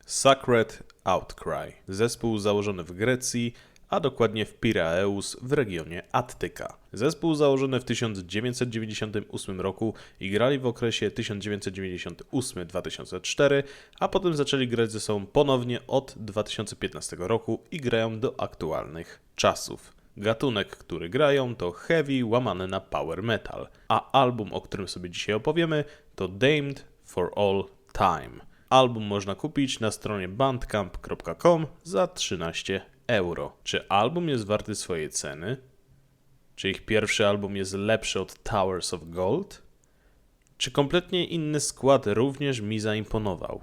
Sacred Outcry. Zespół założony w Grecji, a dokładnie w Piraeus w regionie Attyka. Zespół założony w 1998 roku i grali w okresie 1998-2004, a potem zaczęli grać ze sobą ponownie od 2015 roku i grają do aktualnych czasów. Gatunek, który grają, to heavy łamane na power metal, a album, o którym sobie dzisiaj opowiemy, to Damned for All Time. Album można kupić na stronie bandcamp.com za 13 euro. Czy album jest warty swojej ceny? Czy ich pierwszy album jest lepszy od Towers of Gold? Czy kompletnie inny skład również mi zaimponował?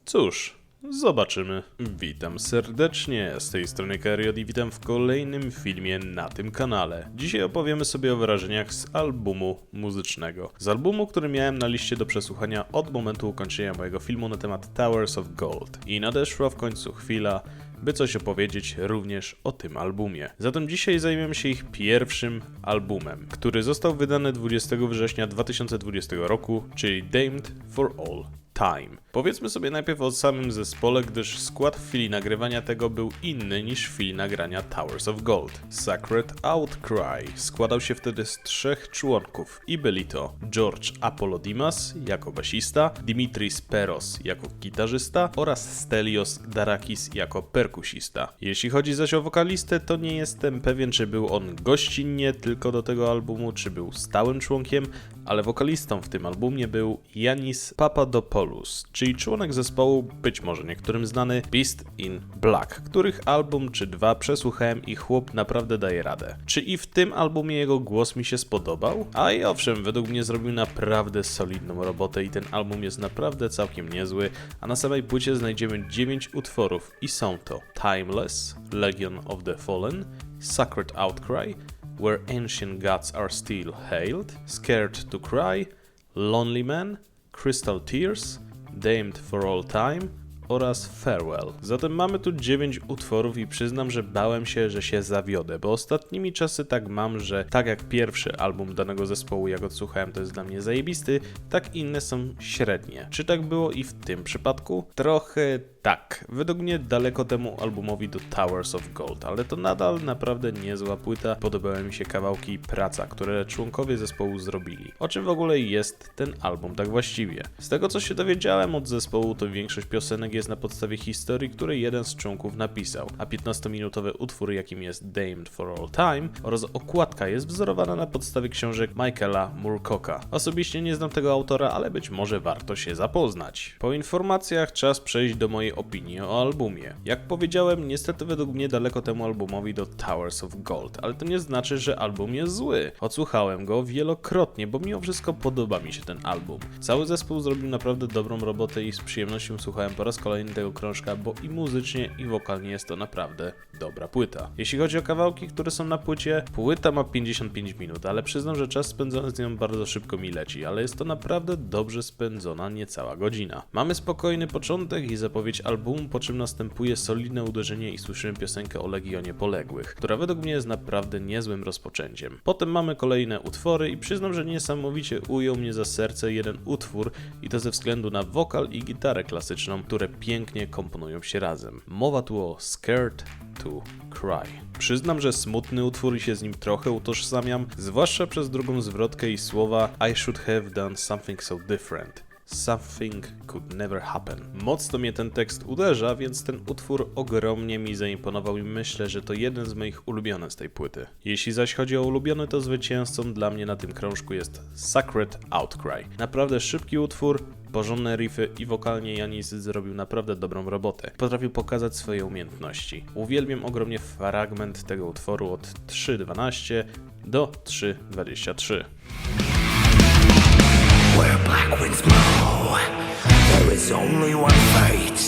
Cóż, zobaczymy. Witam serdecznie, z tej strony Kariot i witam w kolejnym filmie na tym kanale. Dzisiaj opowiemy sobie o wrażeniach z albumu muzycznego. Z albumu, który miałem na liście do przesłuchania od momentu ukończenia mojego filmu na temat Towers of Gold. I nadeszła w końcu chwila, by coś opowiedzieć również o tym albumie. Zatem dzisiaj zajmiemy się ich pierwszym albumem, który został wydany 20 września 2020 roku, czyli Damned for All Time. Powiedzmy sobie najpierw o samym zespole, gdyż skład w chwili nagrywania tego był inny niż w chwili nagrania Towers of Gold. Sacred Outcry składał się wtedy z 3 członków i byli to George Apolodimas jako basista, Dimitris Peros jako gitarzysta oraz Stelios Darakis jako perkusista. Jeśli chodzi zaś o wokalistę, to nie jestem pewien, czy był on gościnnie tylko do tego albumu, czy był stałym członkiem, ale wokalistą w tym albumie był Yannis Papadopoulos, czyli członek zespołu, być może niektórym znany, Beast in Black, których album czy dwa przesłuchałem i chłop naprawdę daje radę. Czy i w tym albumie jego głos mi się spodobał? A i owszem, według mnie zrobił naprawdę solidną robotę i ten album jest naprawdę całkiem niezły, a na samej płycie znajdziemy 9 utworów i są to Timeless, Legion of the Fallen, Sacred Outcry, Where Ancient Gods Are Still Hailed, Scared to Cry, Lonely Man, Crystal Tears, Damned for All Time oraz Farewell. Zatem mamy tu 9 utworów i przyznam, że bałem się, że się zawiodę, bo ostatnimi czasy tak mam, że tak jak pierwszy album danego zespołu, jak odsłuchałem, to jest dla mnie zajebisty, tak inne są średnie. Czy tak było i w tym przypadku? Trochę tak. Według mnie daleko temu albumowi do Towers of Gold, ale to nadal naprawdę niezła płyta. Podobały mi się kawałki i praca, które członkowie zespołu zrobili. O czym w ogóle jest ten album tak właściwie? Z tego co się dowiedziałem od zespołu, to większość piosenek jest na podstawie historii, której jeden z członków napisał, a 15-minutowy utwór, jakim jest Damned for All Time oraz okładka jest wzorowana na podstawie książek Michaela Moorcocka. Osobiście nie znam tego autora, ale być może warto się zapoznać. Po informacjach czas przejść do mojej opinii o albumie. Jak powiedziałem, niestety według mnie daleko temu albumowi do Towers of Gold, ale to nie znaczy, że album jest zły. Odsłuchałem go wielokrotnie, bo mimo wszystko podoba mi się ten album. Cały zespół zrobił naprawdę dobrą robotę i z przyjemnością słuchałem po raz kolejny tego krążka, bo i muzycznie, i wokalnie jest to naprawdę dobra płyta. Jeśli chodzi o kawałki, które są na płycie, płyta ma 55 minut, ale przyznam, że czas spędzony z nią bardzo szybko mi leci, ale jest to naprawdę dobrze spędzona niecała godzina. Mamy spokojny początek i zapowiedź albumu, po czym następuje solidne uderzenie i słyszymy piosenkę o Legionie Poległych, która według mnie jest naprawdę niezłym rozpoczęciem. Potem mamy kolejne utwory i przyznam, że niesamowicie ujął mnie za serce jeden utwór i to ze względu na wokal i gitarę klasyczną, które pięknie komponują się razem. Mowa tu o Scared to Cry. Przyznam, że smutny utwór i się z nim trochę utożsamiam, zwłaszcza przez drugą zwrotkę i słowa I should have done something so different. Something could never happen. Mocno mnie ten tekst uderza, więc ten utwór ogromnie mi zaimponował i myślę, że to jeden z moich ulubionych z tej płyty. Jeśli zaś chodzi o ulubiony, to zwycięzcą dla mnie na tym krążku jest Sacred Outcry. Naprawdę szybki utwór, porządne riffy i wokalnie Yannis zrobił naprawdę dobrą robotę. Potrafił pokazać swoje umiejętności. Uwielbiam ogromnie fragment tego utworu od 3:12 do 3:23. Where black winds blow, there is only one fate.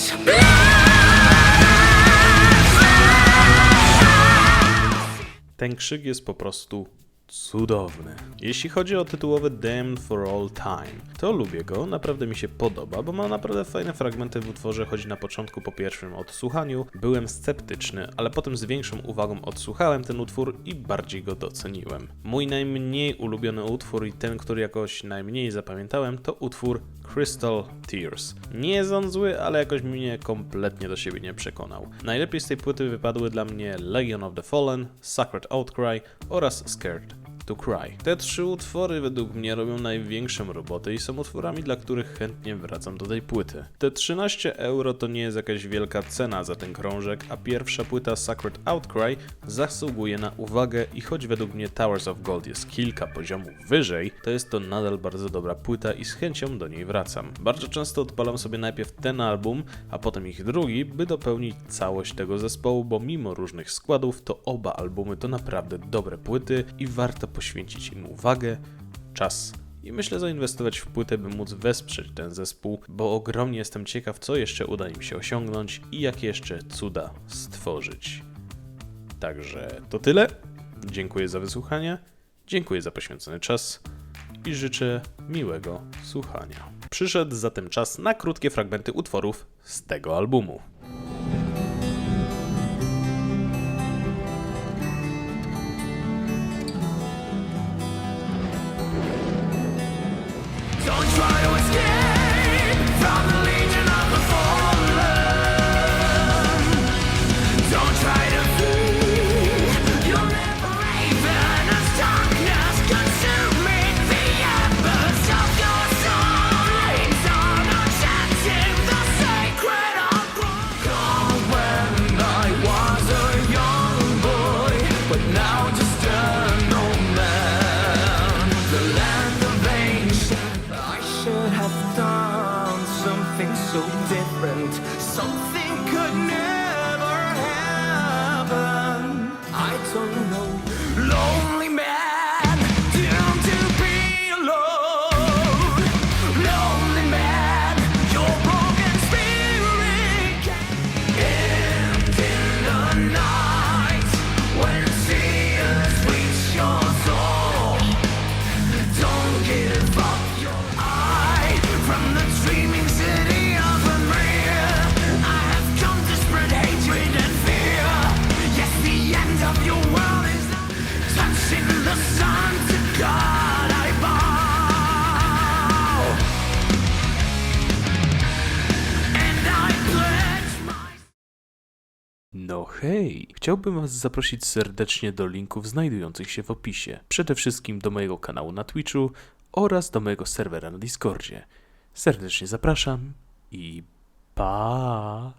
Ten krzyk jest po prostu cudowny. Jeśli chodzi o tytułowy Damned for All Time, to lubię go, naprawdę mi się podoba, bo ma naprawdę fajne fragmenty w utworze, choć na początku po pierwszym odsłuchaniu byłem sceptyczny, ale potem z większą uwagą odsłuchałem ten utwór i bardziej go doceniłem. Mój najmniej ulubiony utwór i ten, który jakoś najmniej zapamiętałem, to utwór Crystal Tears. Nie jest on zły, ale jakoś mnie kompletnie do siebie nie przekonał. Najlepiej z tej płyty wypadły dla mnie Legion of the Fallen, Sacred Outcry oraz Scared to Cry. Te trzy utwory według mnie robią największą robotę i są utworami, dla których chętnie wracam do tej płyty. Te 13 euro to nie jest jakaś wielka cena za ten krążek, a pierwsza płyta Sacred Outcry zasługuje na uwagę i choć według mnie Towers of Gold jest kilka poziomów wyżej, to jest to nadal bardzo dobra płyta i z chęcią do niej wracam. Bardzo często odpalam sobie najpierw ten album, a potem ich drugi, by dopełnić całość tego zespołu, bo mimo różnych składów, to oba albumy to naprawdę dobre płyty i warto poświęcić im uwagę, czas i myślę zainwestować w płytę, by móc wesprzeć ten zespół, bo ogromnie jestem ciekaw, co jeszcze uda im się osiągnąć i jakie jeszcze cuda stworzyć. Także to tyle. Dziękuję za wysłuchanie, dziękuję za poświęcony czas i życzę miłego słuchania. Przyszedł zatem czas na krótkie fragmenty utworów z tego albumu. Don't try to escape from the legion of the fallen. Don't try to flee. You'll never even as darkness consuming the embers of your soul. Flames are not chanting the sacred uproar. When I was a young boy, but now just an old man. The land of ancient. I should have done something so different. Something could never happen. I don't know. Lonely man, doomed to be alone. Lonely man, your broken spirit can end in the night when tears reach your soul. Don't give up your eye from the dreaming city of unreal. I have come to spread hatred and fear. Yes, the end of your world is touching the sun. To God I bow, and I pledge my... No hej! Chciałbym Was zaprosić serdecznie do linków znajdujących się w opisie. Przede wszystkim do mojego kanału na Twitchu oraz do mojego serwera na Discordzie. Serdecznie zapraszam i pa!